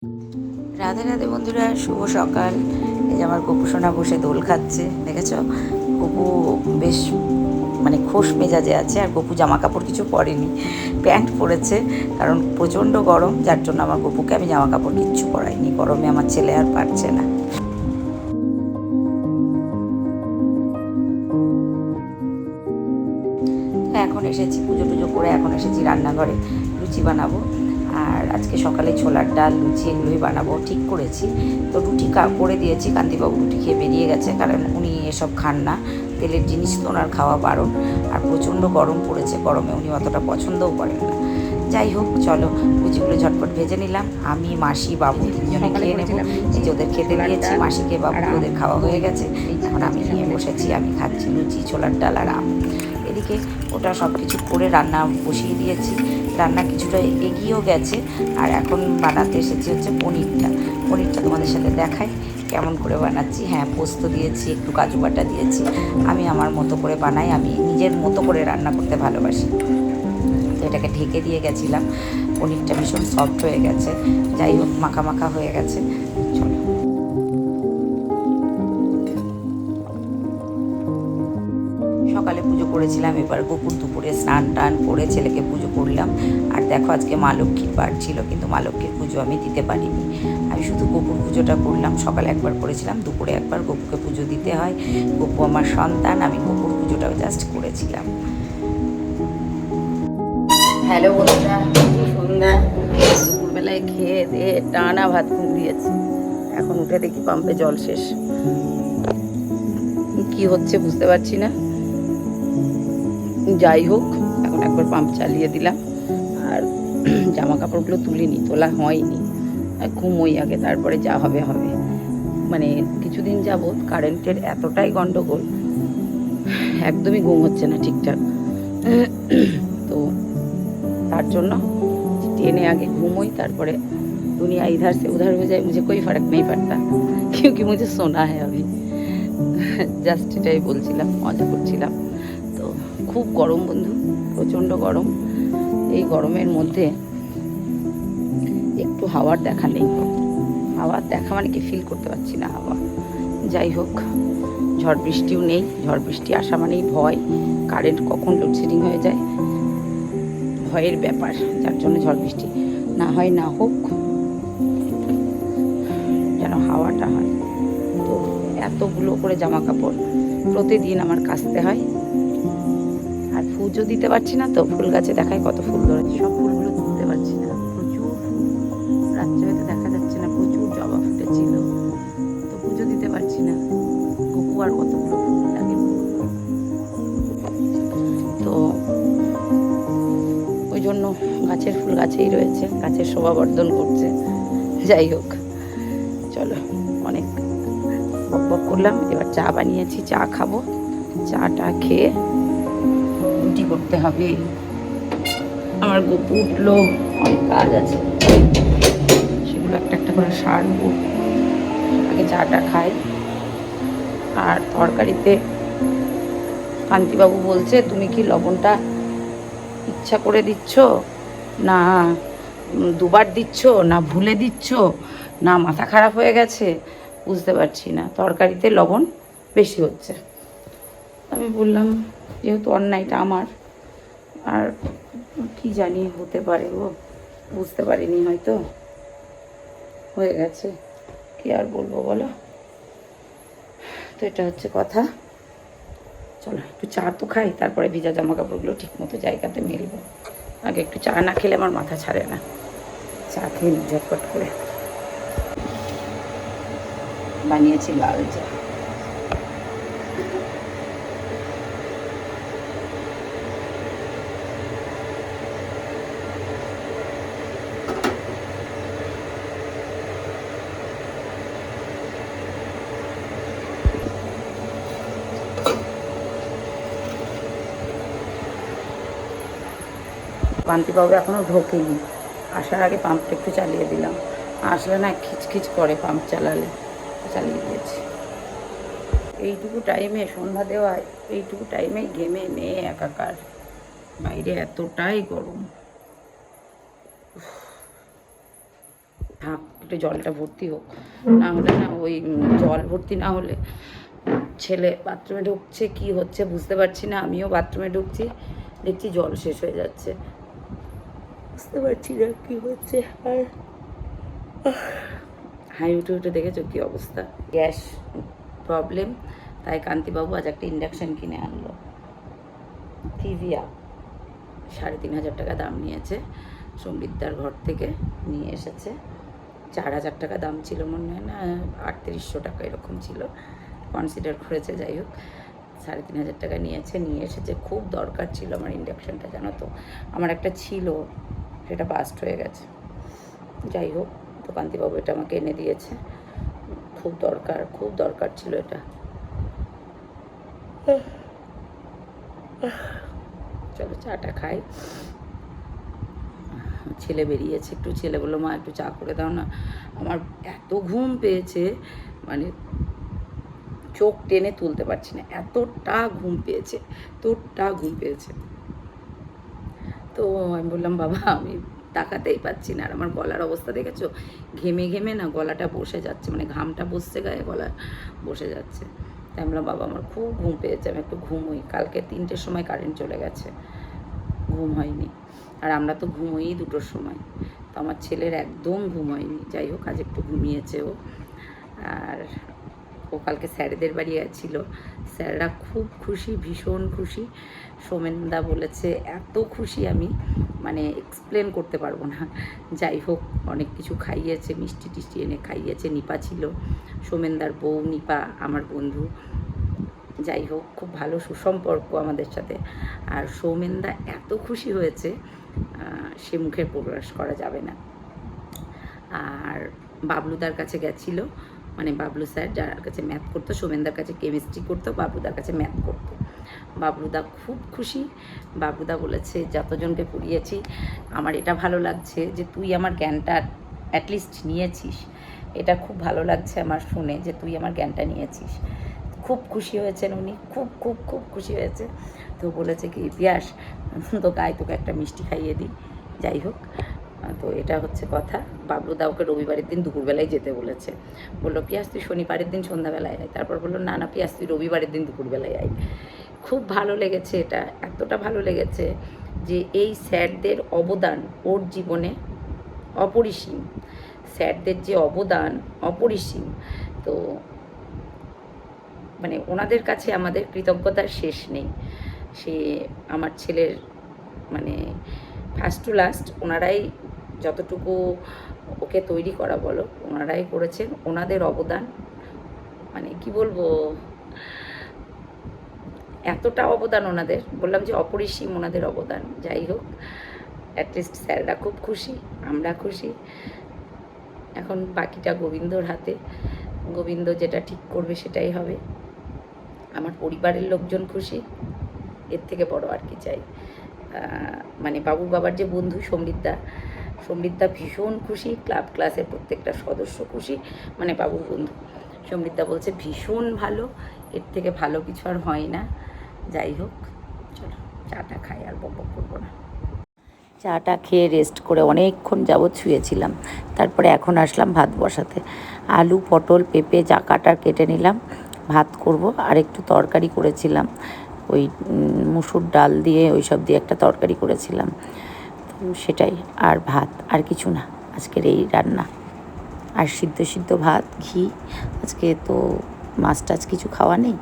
রাধে রাধে বন্ধুরা, শুভ সকাল। এই যে আমার গপু সোনা বসে দোল খাচ্ছে, দেখেছ? গপু বেশ খোশ মেজাজে আছে। আর গপু জামা কাপড় কিছু পরেনি, প্যান্ট পরেছে, কারণ প্রচণ্ড গরম, যার জন্য আমার গপুকে আমি জামা কাপড় কিচ্ছু পরাইনি। গরমে আমার ছেলে আর পারছে না। এখন এসেছি পুজো টুজো করে, এখন এসেছি রান্নাঘরে, লুচি বানাবো। আর আজকে সকালে ছোলার ডাল, লুচি এগুলোই বানাবো ঠিক করেছি। তো রুটি করে দিয়েছি, কান্তিবাবু রুটি খেয়ে বেরিয়ে গেছে, কারণ উনি এসব খান না, তেলের জিনিস তো ওনার খাওয়া বারণ। আর প্রচণ্ড গরম পড়েছে, গরমে উনি অতটা পছন্দও করেন না। যাই হোক, চলো লুচিগুলো ঝটপট ভেজে নিলাম। আমি, মাসি, বাবু তিনজনে খেয়ে নেবো। এই যে ওদের খেতে দিয়েছি, মাসিকে, বাবু ওদের খাওয়া হয়ে গেছে। এখন আমি নিয়ে বসেছি, আমি খাচ্ছি লুচি, ছোলার ডাল আর আম। এদিকে ওটা সব কিছু করে রান্না বসিয়ে দিয়েছি। রান্না কিছুটা এগিয়েও গেছে। আর এখন বানাতে এসেছি হচ্ছে পনিরটা তোমাদের সাথে দেখাই কেমন করে বানাচ্ছি। হ্যাঁ, পোস্ত দিয়েছি, একটু কাজু বাটা দিয়েছি। আমি আমার মতো করে বানাই, আমি নিজের মতো করে রান্না করতে ভালোবাসি। তো এটাকে ঢেকে দিয়ে গেছিলাম, পনিরটা ভীষণ সফট হয়ে গেছে। যাই হোক, মাখা মাখা হয়ে গেছে। চলো, সকালে পুজো করেছিলাম, এবার গোপুর দুপুরে স্নান টান করে ছেলেকে পুজো করলাম। আর দেখো, আজকে মা লক্ষ্মীর বার ছিল, কিন্তু মা লক্ষ্মীর পুজো আমি দিতে পারিনি। আমি শুধু গোপুর পুজোটা করলাম, সকালে একবার করেছিলাম, দুপুরে একবার। গোপুকে পুজো দিতে হয়, গোপু আমার সন্তান, আমি গোপুর পুজোটাও জাস্ট করেছিলাম। হ্যালো বন্ধুরা, সন্ধ্যা। দুপুরবেলায় খেয়ে দিয়ে টানা ভাত ঘুম দিয়েছি। এখন উঠে দেখি পাম্পে জল শেষ। কি হচ্ছে বুঝতে পারছি না। যাই হোক, এখন একবার পাম্প চালিয়ে দিলাম। আর জামা কাপড়গুলো তুলিনি, তোলা হয়নি। ঘুমোই আগে, তারপরে যা হবে হবে। কিছুদিন যাবৎ কারেন্টের এতটাই গন্ডগোল, একদমই ঘুম হচ্ছে না ঠিকঠাক। তো তার জন্য টেনে আগে ঘুমোই, তারপরে दुनिया इधर से उधर हो जाए मुझे कोई फ़र्क नहीं पड़ता, क्योंकि मुझे सोना है अभी। জাস্ট এটাই বলছিলাম, মজা করছিলাম। তো খুব গরম বন্ধু, প্রচণ্ড গরম। এই গরমের মধ্যে একটু হাওয়ার দেখা নেই। হাওয়ার দেখা মানে কি, ফিল করতে পারছি না হাওয়া। যাই হোক, ঝড় বৃষ্টিও নেই। ঝড় বৃষ্টি আসা মানেই ভয়, কারেন্ট কখন লোডশেডিং হয়ে যায়, ভয়ের ব্যাপার। যার জন্য ঝড় বৃষ্টি না হয়, না হোক, যেন হাওয়াটা হয়। তো এতগুলো করে জামা কাপড় প্রতিদিন আমার কাচতে হয়। আর পুজো দিতে পারছি না, তো ফুল গাছে দেখায় কত ফুল ধরেছে, সব ফুলগুলো তুলতে পারছি না। প্রচুর ফুল, রাত্রে হয়তো দেখা যাচ্ছে না, প্রচুর জবা ফুটেছিল। তো পুজো দিতে পারছি না। গপু আর কতগুলো ফুল লাগে। তো ওই জন্য গাছের ফুল গাছেই রয়েছে, গাছের শোভাবর্ধন করছে। যাই হোক, চলো, অনেক বক বক করলাম। এবার চা বানিয়েছি, চা খাবো। চাটা খেয়ে রুটি করতে হবে। আমার গপু উঠলো, অনেক কাজ আছে, সেগুলো একটা একটা করে সারবো। আগে চাটা খাই। আর তরকারিতে কান্তিবাবু বলছে, তুমি কি লবণটা ইচ্ছা করে দিচ্ছ, না দুবার দিচ্ছ, না ভুলে দিচ্ছ, না মাথা খারাপ হয়ে গেছে, বুঝতে পারছি না, তরকারিতে লবণ বেশি হচ্ছে। আমি বললাম, যেহেতু অন্যায়টা আমার, আর কি জানি, হতে পারে, ও বুঝতে পারিনি, হয়তো হয়ে গেছে, কি আর বলবো বলো। তো এটা হচ্ছে কথা। চলো একটু চা তো খাই, তারপরে ভিজা জামা কাপড়গুলো ঠিক মতো জায়গাতে মেলবো। আগে একটু চা না খেলে আমার মাথা ছাড়ে না। চা খেয়ে নিই ঝটপট করে। বানিয়েছি লাল চা। কান্তিবাবু এখনও ঢোকেনি, আসার আগে পাম্পটা একটু চালিয়ে দিলাম। আসলে না খিচখিচ করে পাম্প চালালে, চালিয়ে দিয়েছি। এইটুকু টাইমে সন্ধ্যা দেওয়ায়, এইটুকু টাইমে ঘেমে মেয়ে একাকার। বাইরে এতটাই গরম। থাক, একটু জলটা ভর্তি হোক, না হলে না ওই জল ভর্তি না হলে ছেলে বাথরুমে ঢুকছে, কি হচ্ছে বুঝতে পারছি না। আমিও বাথরুমে ঢুকছি, দেখছি জল শেষ হয়ে যাচ্ছে, বুঝতে পারছি না কী হচ্ছে। আর হাই উঠে উঠে দেখেছো কী অবস্থা, গ্যাস প্রবলেম। তাই কান্তিবাবু আজ একটা ইন্ডাকশান কিনে আনলো, টিভিয়া, 3,500 টাকা দাম নিয়েছে, সমৃদ্ধার ঘর থেকে নিয়ে এসেছে। 4,000 টাকা দাম ছিল মনে হয়, না 3,800 টাকা এরকম ছিল, কনসিডার করেছে। যাই হোক 3,500 টাকা নিয়েছে, নিয়ে এসেছে। খুব দরকার ছিল আমার ইন্ডাকশানটা, জানো তো। আমার একটা ছিল, সেটা বাস্ট হয়ে গেছে। যাই হোক, তো কান্তিবাবু এটা আমাকে এনে দিয়েছে, খুব দরকার ছিল এটা। চলো চাটা খাই। ছেলে বেরিয়েছে একটু, ছেলে বললো মা একটু চা করে দাও না। আমার এত ঘুম পেয়েছে, মানে চোখ টেনে তুলতে পারছি না, এতটা ঘুম পেয়েছে। তো আমি বললাম বাবা আমি তাকাতেই পাচ্ছি না, আর আমার গলার অবস্থা দেখেছো, ঘেমে ঘেমে না গলাটা বসে যাচ্ছে, মানে ঘামটা বসছে গায়ে, গলা বসে যাচ্ছে। তাই আমি বললাম বাবা আমার খুব ঘুম পেয়েছে, আমি একটু ঘুমোই। কালকে 3টের সময় কারেন্ট চলে গেছে, ঘুম হয়নি। আর আমরা তো ঘুমোই 2টোর সময়, তো আমার ছেলের একদম ঘুম হয়নি। যাই হোক আজ একটু ঘুমিয়েছে ও। আর ও কালকে স্যারেদের বাড়ি ছিল, স্যাররা খুব খুশি, ভীষণ খুশি। সোমেনদা বলেছে এত খুশি আমি মানে এক্সপ্লেন করতে পারবো না। যাই হোক অনেক কিছু খাইয়েছে, মিষ্টি টিষ্টি এনে খাইয়েছে। নিপা ছিল, সোমেনদার বউ নিপা আমার বন্ধু। যাই হোক খুব ভালো সুসম্পর্ক আমাদের সাথে। আর সৌমেনদা এত খুশি হয়েছে সে মুখে প্রকাশ করা যাবে না। আর বাবলুদার কাছে গেছিলো, মানে বাবলু স্যার যার কাছে ম্যাথ করতো, সোমেনদার কাছে কেমিস্ট্রি করতো, বাবলুদার কাছে ম্যাথ করতো। বাবলুদা খুব খুশি। বাবলুদা বলেছে যতজনকে পড়িয়েছি আমার এটা ভালো লাগছে যে তুই আমার জ্ঞানটা অ্যাটলিস্ট নিয়েছিস, এটা খুব ভালো লাগছে আমার শুনে যে তুই আমার জ্ঞানটা নিয়েছিস। খুব খুশি হয়েছেন উনি, খুব খুব খুব খুশি হয়েছে। তো বলেছে কি পিয়াস তো গায়ে তোকে একটা মিষ্টি খাইয়ে দিই। যাই হোক, তো এটা হচ্ছে কথা। বাবলুদা ওকে রবিবারের দিন দুপুরবেলায় যেতে বলেছে, বললো পিয়াস তুই শনিবারের দিন সন্ধ্যাবেলায় আয়। তারপর বললো না না পিয়াস তুই রবিবারের দিন দুপুরবেলায় আয়। খুব ভালো লেগেছে এটা, এতটা ভালো লেগেছে যে এই স্যারদের অবদান ওর জীবনে অপরিসীম, স্যারদের যে অবদান অপরিসীম। তো মানে ওনাদের কাছে আমাদের কৃতজ্ঞতার শেষ নেই। সে আমার ছেলের মানে ফার্স্ট টু লাস্ট ওনারাই যতটুকু ওকে তৈরি করা বলো ওনারাই করেছেন। ওনাদের অবদান মানে কি বলবো, এতটা অবদান ওনাদের, বললাম যে অপরিসীম ওনাদের অবদান। যাই হোক অ্যাটলিস্ট স্যাররা খুব খুশি, আমরা খুশি। এখন বাকিটা গোবিন্দর হাতে, গোবিন্দ যেটা ঠিক করবে সেটাই হবে। আমার পরিবারের লোকজন খুশি, এর থেকে বড় আর কি চাই। মানে বাবুর বাবার যে বন্ধু সমৃদ্ধা ভীষণ খুশি, ক্লাসের প্রত্যেকটা সদস্য খুশি, মানে বাবুর বন্ধু। সমৃদ্ধা বলছে ভীষণ ভালো, এর থেকে ভালো কিছু আর হয় না। যাই হোক চলো চাটা খাই, আর বক করবো না। চাটা খেয়ে রেস্ট করে অনেকক্ষণ যাবৎ শুয়েছিলাম, তারপরে এখন আসলাম ভাত বসাতে। আলু পটল পেঁপে যা কাটার কেটে নিলাম, ভাত করব। আর একটু তরকারি করেছিলাম, ওই মুসুর ডাল দিয়ে ওই সব দিয়ে একটা তরকারি করেছিলাম, তো সেটাই। আর ভাত, আর কিছু না, আজকের এই রান্না। আর সিদ্ধ ভাত, ঘি। আজকে তো মাছ টাছ কিছু খাওয়া নেই।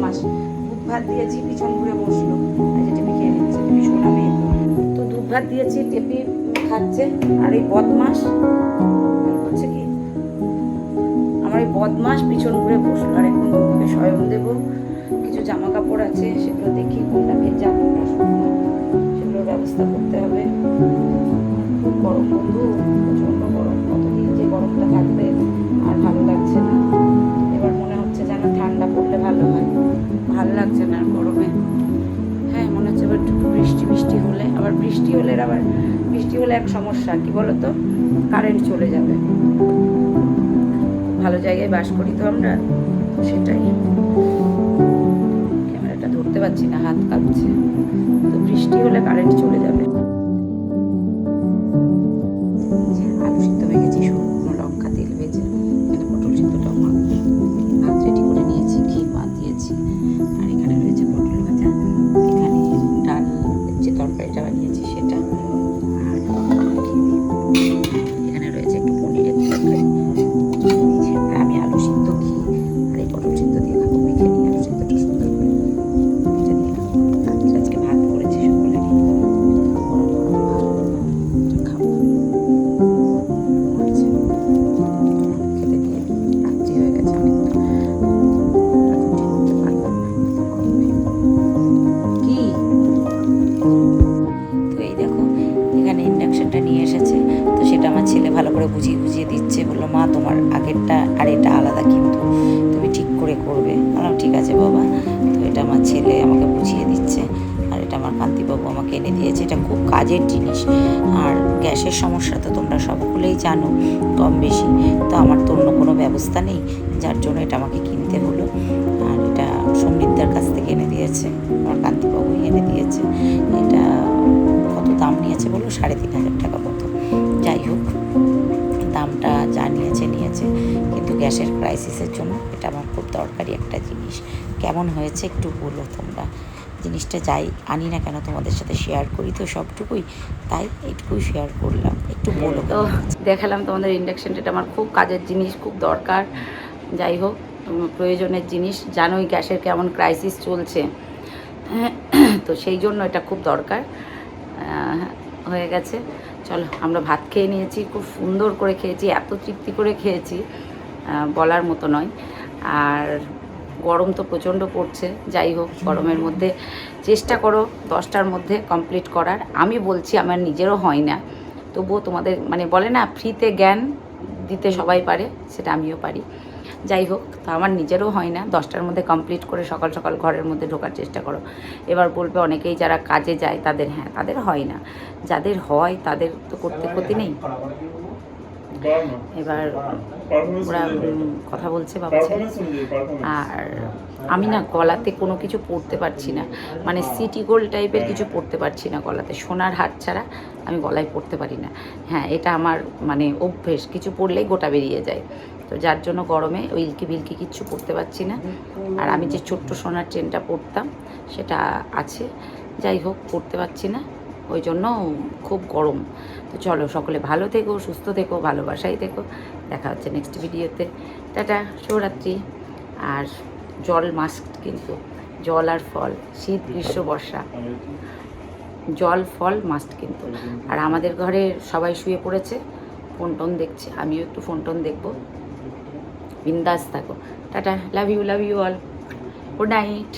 বদমাস, দুধ ভাত দিয়েছি পিছন ঘুরে বসলো, আজকে টেপি খেয়ে নিচ্ছে, টেপি শোনা মেয়ে। তো দুধ ভাত দিয়েছি, টেপি খাচ্ছে, আর এই বদমাস হচ্ছে কি আমার এই বদমাস পিছন ঘুরে বসলো। আর এখন দুধকে শয়ন দেবো, কিছু জামা কাপড় আছে সেগুলো দেখি কোনটা ভেজা কোনটা শুকনো, সেগুলোর ব্যবস্থা করতে হবে। খুব গরম বন্ধু, প্রচণ্ড গরম, কতদিন যে গরমটা থাকবে আর ভালো লাগছে না। এবার মনে হচ্ছে যেন ঠান্ডা পড়লে ভালো হয়, ভালো লাগছে না গরমে। হ্যাঁ মনে হচ্ছে এবার একটু বৃষ্টি বৃষ্টি হলে, আবার বৃষ্টি হলে এক সমস্যা কি বলতো, কারেন্ট চলে যাবে। ভালো জায়গায় বাস করি তো আমরা, সেটাই। ক্যামেরাটা ধরতে পারছি না, হাত কাঁপছে। তো বৃষ্টি হলে কারেন্ট চলে যাবে। আলু সিদ্ধ ভেজেছি, শুকনো লঙ্কা তেল ভেজে, এখানে পটল সিদ্ধটাও ভাত রেডি করে নিয়েছি, ঘি মা দিয়েছি। আর এখানে রয়েছে পটল ভাজা, এখানে ডাল যে তরকারিটা বানিয়েছি সেটা, আর এখানে রয়েছে একটু পনিরের তরকারি। আর আমি আলু সিদ্ধ ঘি আর এই পটল সিদ্ধ দিয়ে খাবো, মেখে নিয়ে আলু সিদ্ধটা সুন্দর করে ভেজে দিয়ে আজকে ভাত করেছি সকলেরই, গরম গরম ভাত খাবো। আচ্ছা খেতে গিয়ে রাত্রি হয়ে গেছে অনেকটা, রাত্রি করতে পারলাম না গরমে। কি তো এই দেখো এখানে ইন্ডাকশনটা নিয়ে এসেছে, তো সেটা আমার ছেলে ভালো করে বুঝিয়ে দিচ্ছে, বললো মা তোমার আগেরটা আর এটা আলাদা, কিন্তু তুমি ঠিক করে করবে। বললাম ঠিক আছে বাবা। তো এটা আমার ছেলে আমাকে বুঝিয়ে দিচ্ছে, আর এটা আমার কান্তিবাবু আমাকে এনে দিয়েছে। এটা খুব কাজের জিনিস, আর গ্যাসের সমস্যা তো তোমরা সকলেই জানো কম বেশি, তো আমার তো অন্য কোনো ব্যবস্থা নেই, যার জন্য এটা আমাকে কিনতে হলো। আর এটা সমৃদ্ধার কাছ থেকে এনে দিয়েছে, আমার কান্তিবাবুই এনে দিয়েছে। এটা কত দাম নিয়েছে বলো, 3,500 টাকা মতো। যাই হোক দামটা যা নিয়েছে, কিন্তু গ্যাসের ক্রাইসিসের জন্য এটা আমার খুব দরকারি একটা জিনিস। কেমন হয়েছে একটু বলো তোমরা। জিনিসটা যাই আনি না কেন তোমাদের সাথে শেয়ার করি তো সবটুকুই, তাই এইটুকুই শেয়ার করলাম, একটু বলো। তো দেখালাম তোমাদের ইন্ডাকশনটা, এটা আমার খুব কাজের জিনিস, খুব দরকার। যাই হোক প্রয়োজনের জিনিস, জানোই গ্যাসের কেমন ক্রাইসিস চলছে, তো সেই জন্য এটা খুব দরকার। হয়ে গেছে, চলো আমরা ভাত খেয়ে নিয়েছি, খুব সুন্দর করে খেয়েছি, এত তৃপ্তি করে খেয়েছি বলার মতো নয়। আর গরম তো প্রচণ্ড পড়ছে, যাই হোক গরমের মধ্যে চেষ্টা করো 10টার মধ্যে কমপ্লিট করার। আমি বলছি আমার নিজেরও হয় না, তবুও তোমাদের মানে বলে না ফ্রিতে জ্ঞান দিতে সবাই পারে, সেটা আমিও পারি। যাই হোক তো আমার নিজেরও হয় না, 10টার মধ্যে কমপ্লিট করে সকাল সকাল ঘরের মধ্যে ঢোকার চেষ্টা করো। এবার বলবে অনেকেই যারা কাজে যায় তাদের, হ্যাঁ তাদের হয় না, যাদের হয় তাদের তো করতে ক্ষতি নেই। এবার ওরা কথা বলছে বাবা ছেলে, আর আমি না গলাতে কোনো কিছু পরতে পারছি না, মানে সিটি গোল্ড টাইপের কিছু পরতে পারছি না গলাতে, সোনার হার ছাড়া আমি গলায় পরতে পারি না। হ্যাঁ এটা আমার মানে অভ্যেস, কিছু পরলেই গোটা বেরিয়ে যায়, তো যার জন্য গরমে ওই ইলকি বিলকি কিচ্ছু পরতে পারছি না। আর আমি যে ছোট্ট সোনার চেনটা পরতাম সেটা আছে, যাই হোক পরতে পারছি না, ওই জন্য খুব গরম। তো চলো সকলে ভালো থেকো, সুস্থ থেকো, ভালোবাসাই থেকো, দেখা হচ্ছে নেক্সট ভিডিওতে। টাটা, শুভরাত্রি। আর জল মাস্ট কিন্তু, জল আর ফল, শীত গ্রীষ্ম বর্ষা, জল ফল মাস্ট কিন্তু। আর আমাদের ঘরে সবাই শুয়ে পড়েছে, ফোন টোন দেখছে, আমিও একটু ফোন টোন দেখবো। বিন্দাস থাকো, tata, love you all, good night.